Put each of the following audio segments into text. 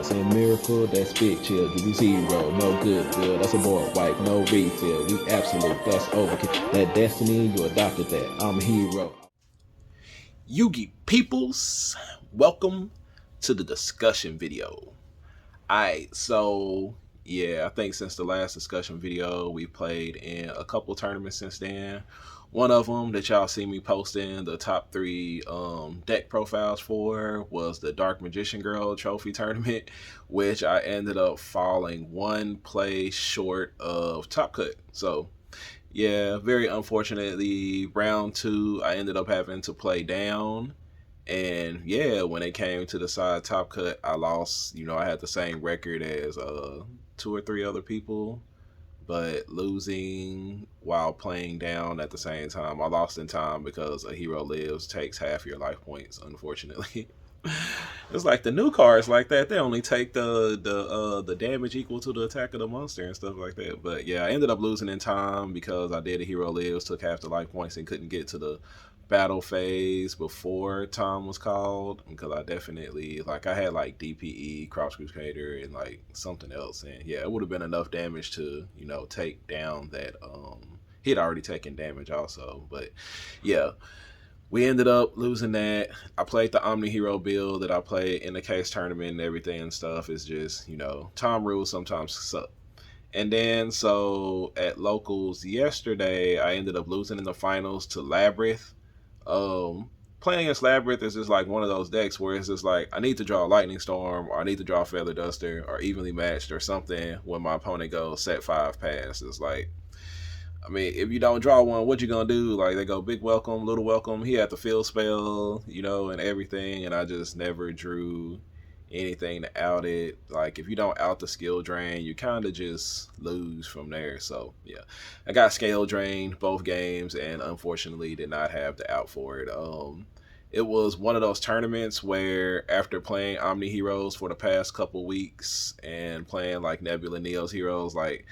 Saying miracle, that's big chill. Give you zero, no good, good. That's a board wipe, no refill. We absolute, that's overkill. That destiny, you adopted that. I'm a hero. Yugi peoples, welcome to the discussion video. Alright, so yeah, I think since the last discussion video, we played in a couple tournaments since then. One of them that y'all see me posting the top 3 deck profiles for was the Dark Magician Girl Trophy Tournament, which I ended up falling one play short of Top Cut. So yeah, very unfortunately, round 2, I ended up having to play down. And yeah, when it came to the side top cut, I lost. I had the same record as 2 or 3 other people, but losing while playing down at the same time. I lost in time because a hero lives takes half your life points, unfortunately. It's like the new cards like that. They only take the damage equal to the attack of the monster and stuff like that. But yeah, I ended up losing in time because I did a hero lives, took half the life points, and couldn't get to the battle phase before time was called. Because I definitely I had like DPE, Cross Crusader, and like something else, and yeah, it would have been enough damage to take down that. He had already taken damage also, but yeah, we ended up losing that. I played the Omni Hero build that I played in the case tournament and everything and stuff. It's just, time rules sometimes suck. And then, so at locals yesterday, I ended up losing in the finals to Labyrinth. Playing against Labyrinth is just like one of those decks where it's just like, I need to draw a Lightning Storm, or I need to draw a Feather Duster, or evenly matched, or something when my opponent goes set 5 pass. It's like, I mean, if you don't draw one, what you gonna do? Like, they go big welcome, little welcome. He had the field spell, and everything, and I just never drew anything to out it. Like, if you don't out the skill drain, you kind of just lose from there. So yeah, I got scale drained both games, and unfortunately did not have the out for it. It was one of those tournaments where after playing Omni Heroes for the past couple weeks and playing like Nebula Neo's Heroes, like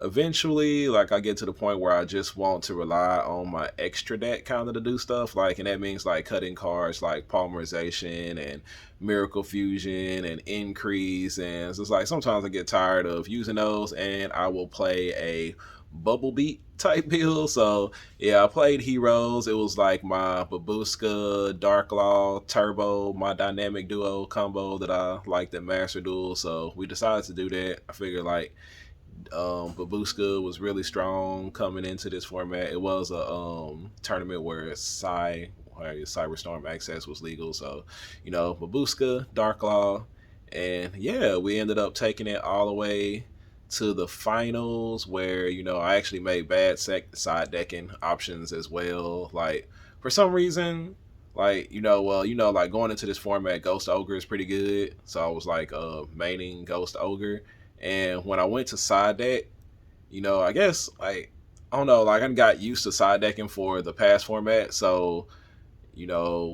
eventually, like, I get to the point where I just want to rely on my extra deck kind of to do stuff, like, and that means like cutting cards like Polymerization and Miracle Fusion and Increase, and it's just like sometimes I get tired of using those, and I will play a Bubble Beat type build. So yeah, I played Heroes. It was like my Babushka, Dark Law, Turbo, my dynamic duo combo that I liked at Master Duel. So we decided to do that. I figured like Babushka was really coming into this format. It was a tournament where Cyberstorm access was legal. So, Babushka, Dark Law, and yeah, we ended up taking it all the way to the finals where, I actually made bad side decking options as well. Like, for some reason, like, like going into this format, Ghost Ogre is pretty good. So I was like maining Ghost Ogre. And when I went to side deck, I guess like I don't know, like I got used to side decking for the past format. So,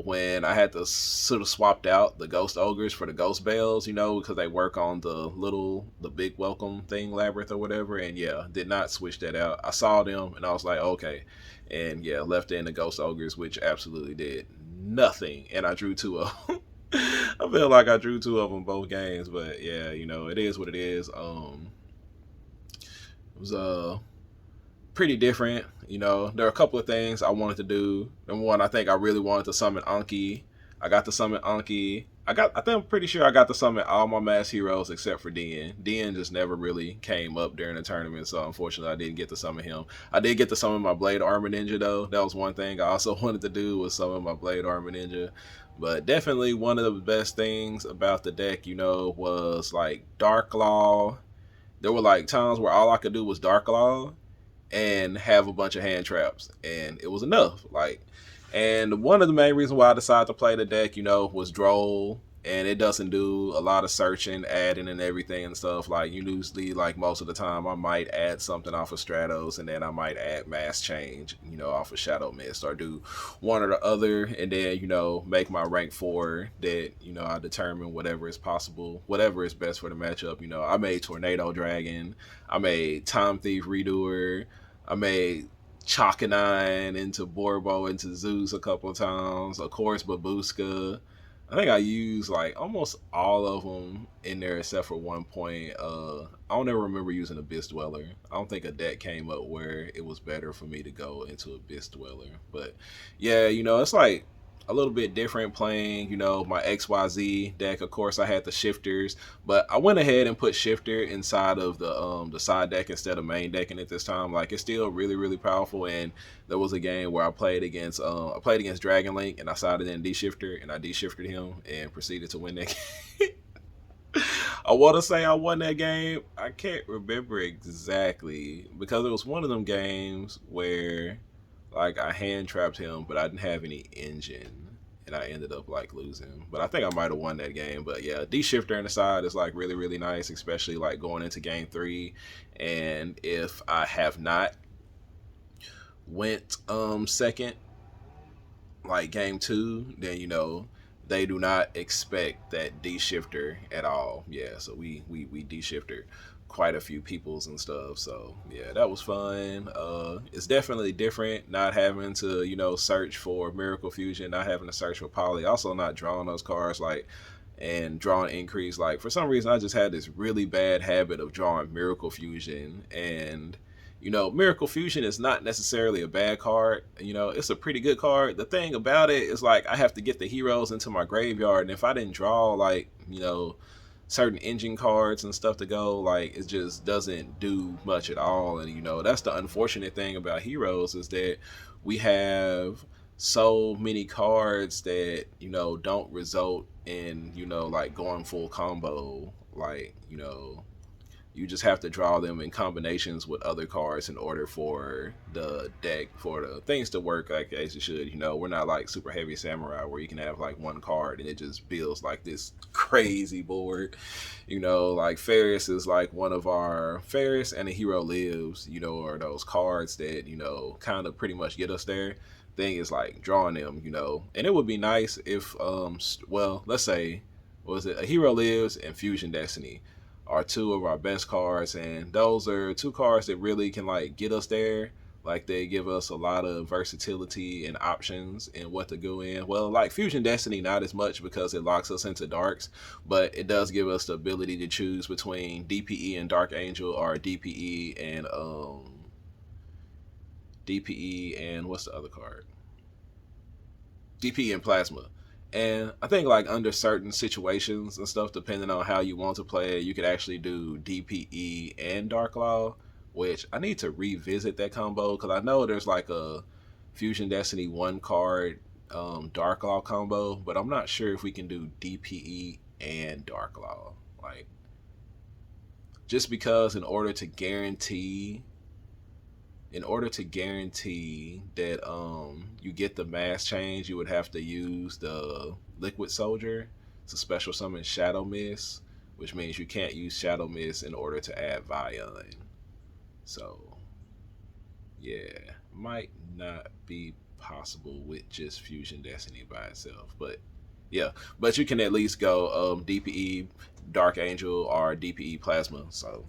when I had to sort of swapped out the Ghost Ogres for the Ghost Bells, because they work on the big welcome thing, Labyrinth or whatever. And yeah, did not switch that out. I saw them and I was like, okay. And yeah, left in the Ghost Ogres, which absolutely did nothing. And I drew 2 of them. I feel like I drew 2 of them both games, but yeah, it is what it is. It was pretty different. There are a couple of things I wanted to do. Number one, I think I really wanted to summon Anki. I got to summon Anki. I think I'm pretty sure I got to summon all my mass heroes except for Dien. Dien just never really came up during the tournament, so unfortunately I didn't get to summon him. I did get to summon my Blade Armor Ninja though. That was one thing I also wanted to do, was summon my Blade Armor Ninja. But definitely one of the best things about the deck, was like Dark Law. There were like times where all I could do was Dark Law and have a bunch of hand traps, and it was enough. Like, and one of the main reasons why I decided to play the deck, was Droll, and it doesn't do a lot of searching, adding, and everything and stuff. Like, usually, like most of the time, I might add something off of Stratos, and then I might add Mass Change, off of Shadow Mist, or do one or the other, and then make my rank 4 that I determine whatever is possible, whatever is best for the matchup. I made Tornado Dragon, I made Time Thief Redoer, I made Chakanine into Borbo into Zeus a couple of times. Of course, Babushka. I think I used like almost all of them in there except for one point. I don't ever remember using Abyss Dweller. I don't think a deck came up where it was better for me to go into Abyss Dweller. But yeah, it's like a little bit different playing, my XYZ deck. Of course, I had the shifters, but I went ahead and put shifter inside of the side deck instead of main decking it this time. Like it's still really really powerful. And there was a game where I played against Dragon Link and I sided in D shifter and I D shifted him and proceeded to win that game. I want to say I won that game. I can't remember exactly because it was one of them games where like I hand trapped him, but I didn't have any engine, and I ended up like losing. But I think I might have won that game. But yeah, D shifter in the side is like really really nice, especially like going into game 3. And if I have not went second like game 2, then they do not expect that D shifter at all. Yeah, so we D shifted quite a few peoples and stuff. So yeah, that was fun. It's definitely different not having to search for Miracle Fusion, not having to search for Poly, also not drawing those cards like and drawing increase. Like for some reason I just had this really bad habit of drawing Miracle Fusion. And Miracle Fusion is not necessarily a bad card. It's a pretty good card. The thing about it is like I have to get the heroes into my graveyard, and if I didn't draw like certain engine cards and stuff to go, like it just doesn't do much at all. And that's the unfortunate thing about heroes, is that we have so many cards that don't result in like going full combo. Like you just have to draw them in combinations with other cards in order for the deck, for the things to work like as it should. We're not like super heavy samurai where you can have like one card and it just builds like this crazy board. Like Ferris is like one of our Ferris and a Hero Lives, are those cards that, kind of pretty much get us there. Thing is like drawing them, and it would be nice if, well, let's say, what was it? A Hero Lives and Fusion Destiny are two of our best cards, and those are two cards that really can like get us there. Like they give us a lot of versatility and options in what to go in. Well, like Fusion Destiny, not as much because it locks us into darks, but it does give us the ability to choose between DPE and Dark Angel, or DPE and what's the other card? DPE and Plasma. And I think like under certain situations and stuff, depending on how you want to play it, you could actually do DPE and Dark Law, which I need to revisit that combo because I know there's like a Fusion Destiny 1 card Dark Law combo, but I'm not sure if we can do DPE and Dark Law. Like, just because in order to guarantee that you get the mass change, you would have to use the Liquid Soldier to special summon Shadow Mist, which means you can't use Shadow Mist in order to add Vion. So yeah, might not be possible with just Fusion Destiny by itself. But yeah, but you can at least go DPE Dark Angel or DPE Plasma. So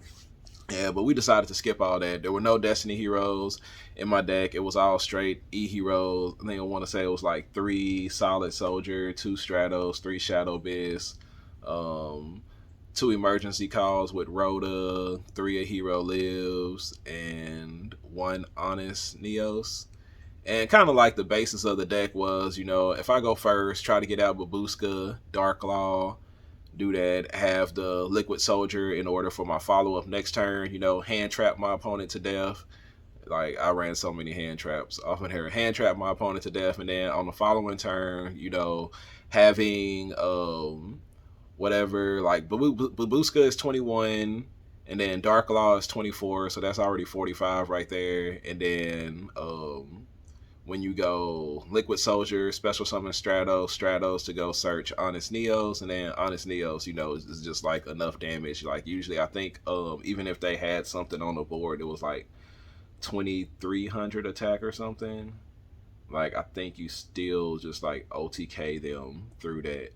yeah, but we decided to skip all that. There were no Destiny heroes in my deck. It was all straight E heroes. I think I want to say it was like 3 Solid Soldier, 2 Stratos, 3 Shadow Abyss, 2 Emergency Calls with Rhoda, 3 A Hero Lives, and 1 Honest Neos. And kind of like the basis of the deck was, if I go first, try to get out Babuska, Dark Law, do that, have the Liquid Soldier in order for my follow-up next turn, hand trap my opponent to death. Like, I ran so many hand traps off of here. Hand trap my opponent to death, and then on the following turn, having whatever, like Babuska is 21, and then Dark Law is 24, so that's already 45 right there. And then when you go Liquid Soldier, Special Summon Stratos to go search Honest Neos, and then Honest Neos, is just like enough damage. Like usually I think even if they had something on the board, it was like 2,300 attack or something. Like I think you still just like OTK them through that.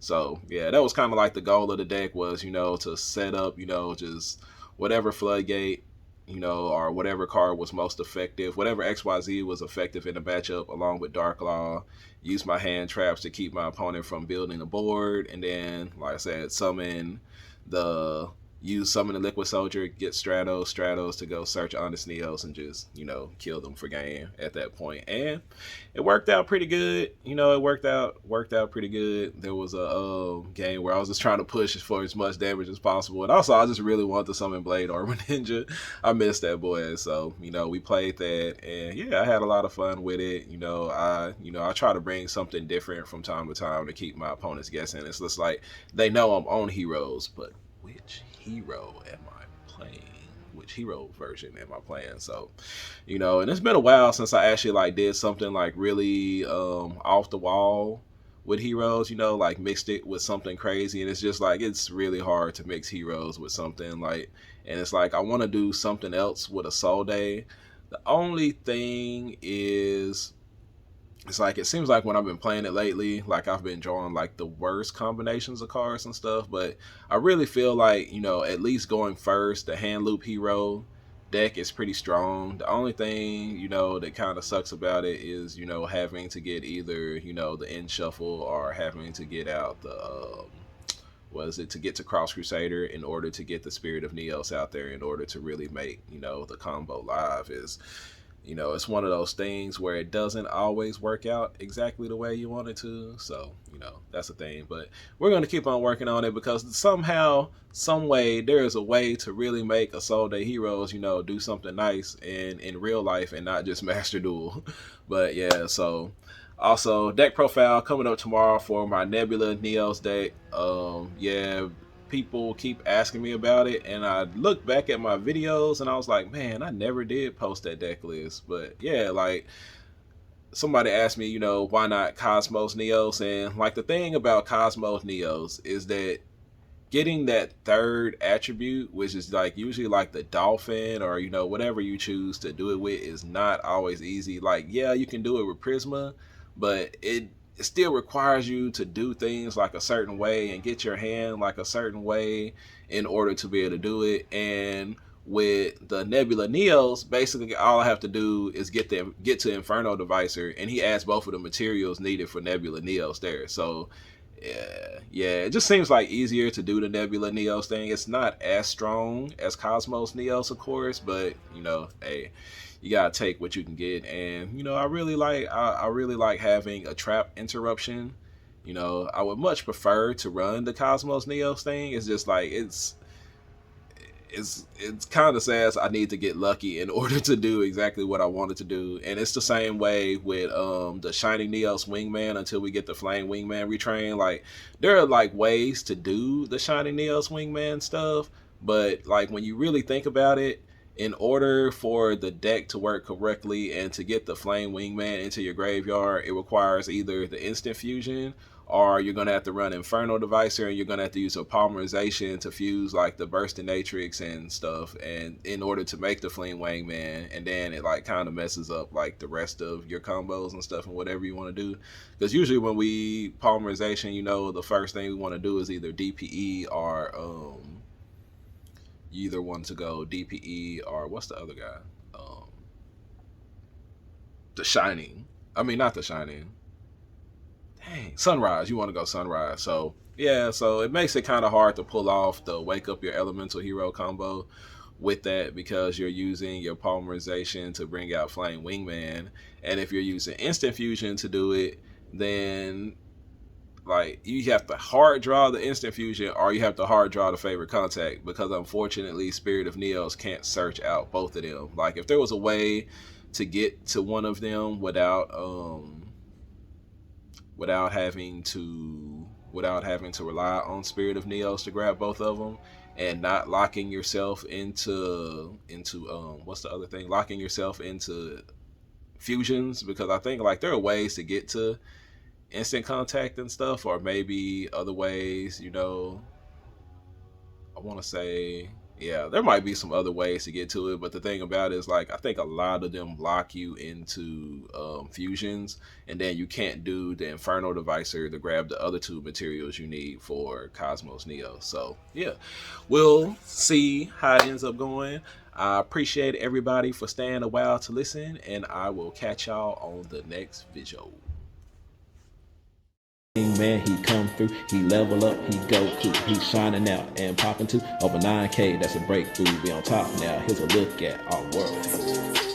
So yeah, that was kind of like the goal of the deck was, to set up, just whatever floodgate, you know, or whatever card was most effective, whatever XYZ was effective in the matchup, along with Dark Law. Use my hand traps to keep my opponent from building a board, and then, like I said, summon the Liquid Soldier, get Stratos to go search Honest Neos and just, you know, kill them for game at that point. And it worked out pretty good. You know, it worked out pretty good. There was a game where I was just trying to push for as much damage as possible, and also I just really wanted to summon Blade Armor Ninja. I missed that boy, so, you know, we played that, and yeah, I had a lot of fun with it. You know, I try to bring something different from time to time to keep my opponents guessing. It's just like they know I'm on heroes, but which hero am I playing? Which hero version am I playing? So, you know, and it's been a while since I actually like did something like really off the wall with heroes, you know, like mixed it with something crazy. And it's just like, it's really hard to mix heroes with something like, and it's like I want to do something else with a Soul Day. The only thing is, it's like, it seems like when I've been playing it lately, like I've been drawing like the worst combinations of cards and stuff, but I really feel like, you know, at least going first, the hand loop hero deck is pretty strong. The only thing, you know, that kind of sucks about it is, you know, having to get either, you know, the end shuffle or having to get out the to get to Cross Crusader in order to get the Spirit of Neos out there in order to really make, you know, the combo live. Is, you know, it's one of those things where it doesn't always work out exactly the way you want it to. So, you know, that's a thing. But we're going to keep on working on it, because somehow, some way, there is a way to really make a Soul Day Heroes, you know, do something nice in real life and not just Master Duel. But yeah, so also deck profile coming up tomorrow for my Nebula Neos deck. Yeah, people keep asking me about it, and I look back at my videos and I was like, man, I never did post that deck list. But yeah, like somebody asked me, you know, why not Cosmos Neos? And like the thing about Cosmos Neos is that getting that third attribute, which is like usually like the dolphin or, you know, whatever you choose to do it with, is not always easy. Like, yeah, you can do it with Prisma, but it still requires you to do things like a certain way and get your hand like a certain way in order to be able to do it. And with the Nebula Neos, basically all I have to do is get to Inferno Divisor, and he adds both of the materials needed for Nebula Neos there. So yeah, it just seems like easier to do the Nebula Neos thing. It's not as strong as Cosmos Neos, of course, but, you know, hey, you gotta take what you can get. And, you know, I really like having a trap interruption. You know, I would much prefer to run the Cosmos Neos thing. It's just like it's kind of sad. I need to get lucky in order to do exactly what I wanted to do. And it's the same way with the Shining Neos Wingman until we get the Flame Wingman retrain. Like, there are like ways to do the Shining Neos Wingman stuff, but like when you really think about it, in order for the deck to work correctly and to get the Flame Wingman into your graveyard, it requires either the instant fusion, or you're going to have to run Inferno Divisor, and you're going to have to use a Polymerization to fuse like the Bursting Natrix and stuff, and in order to make the Flame Wingman. And then it like kind of messes up like the rest of your combos and stuff and whatever you want to do. Because usually when we Polymerization, you know, the first thing we want to do is either DPE or you either want to go DPE or what's the other guy? The Shining. I mean, not the Shining. Dang, Sunrise. You want to go Sunrise. So yeah, so it makes it kind of hard to pull off the Wake Up Your Elemental Hero combo with that, because you're using your Polymerization to bring out Flame Wingman, and if you're using Instant Fusion to do it, then like you have to hard draw the Instant Fusion, or you have to hard draw the Favorite Contact, because unfortunately Spirit of Neos can't search out both of them. Like, if there was a way to get to one of them without having to rely on Spirit of Neos to grab both of them, and not locking yourself into what's the other thing? Locking yourself into fusions, because I think like there are ways to get to instant contact and stuff, or maybe other ways, you know. I want to say Yeah, there might be some other ways to get to it, but the thing about it is, like, I think a lot of them lock you into fusions, and then you can't do the Inferno Divisor to grab the other two materials you need for Cosmos Neo. So, yeah, we'll see how it ends up going. I appreciate everybody for staying a while to listen, and I will catch y'all on the next video. Man, he come through, he level up, he go cool, he's shining out and popping to over 9K. That's a breakthrough. We on top now. Here's a look at our world.